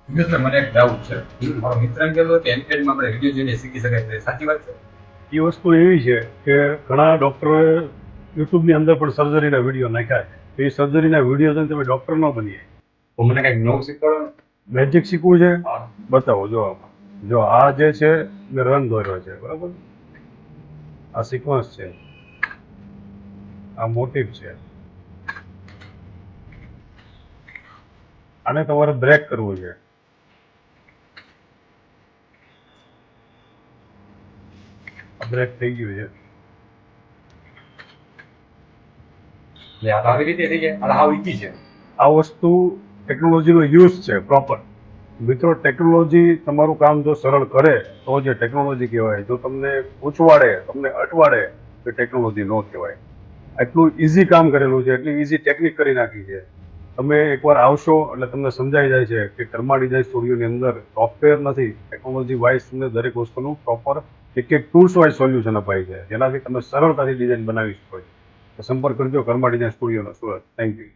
એટલે મને એક ડાઉટ છે. મારો મિત્ર એમ કહેતો હતો કે એનકેડમાં આપણે વિડીયો જોઈને શીખી શકાય છે. સાચી વાત છે? એ વસ્તુ એવી છે કે ઘણા ડૉક્ટરોએ યુટ્યુબની અંદર પણ સર્જરીના વિડીયો નાખ્યા છે. તો એ સર્જરીના વિડીયો જોઈને તમે ડૉક્ટર ન બનીએ. તો મને કંઈક નવું શીખવાડો ને. મેજિક શીખવું છે? હા. બતાવો. જો આમાં. જો આ જે છે મેં રન દોર્યો છે, બરાબર? આ સિક્વન્સ છે, આ મોટિવ છે. આને તમારે બ્રેક કરવું છે. બ્રેક થઈ ગયું છે. એટલે આ તો આવી રીતે થઈ જાય. આ તો હાવ ઈઝી છે. આ વસ્તુ ટેકનોલોજીનો યુઝ છે પ્રોપર. મિત્રો, ટેકનોલોજી તમારું કામ જો સરળ કરે તો જે ટેકનોલોજી કહેવાય. જો તમને પૂછવાડે, તમને અટવાડે તો ટેકનોલોજી ન કહેવાય. એટલું ઇઝી કામ કરેલું છે, એટલી ઇઝી ટેકનિક કરી નાખી છે. તમે એકવાર આવશો એટલે તમને સમજાઈ જાય છે કે કર્મા ડિઝાઇન સ્ટુડિયોની અંદર સોફ્ટવેર નથી, ટેકનોલોજી વાઇઝ તમને દરેક વસ્તુનું પ્રોપર એક એક ટૂલ્સ વાઇઝ સોલ્યુશન અપાય છે, જેનાથી તમે સરળતાથી ડિઝાઇન બનાવી શકો છો. સંપર્ક કરજો કર્મા ડિઝાઇન સ્ટુડિયોનો સુરત. Thank you.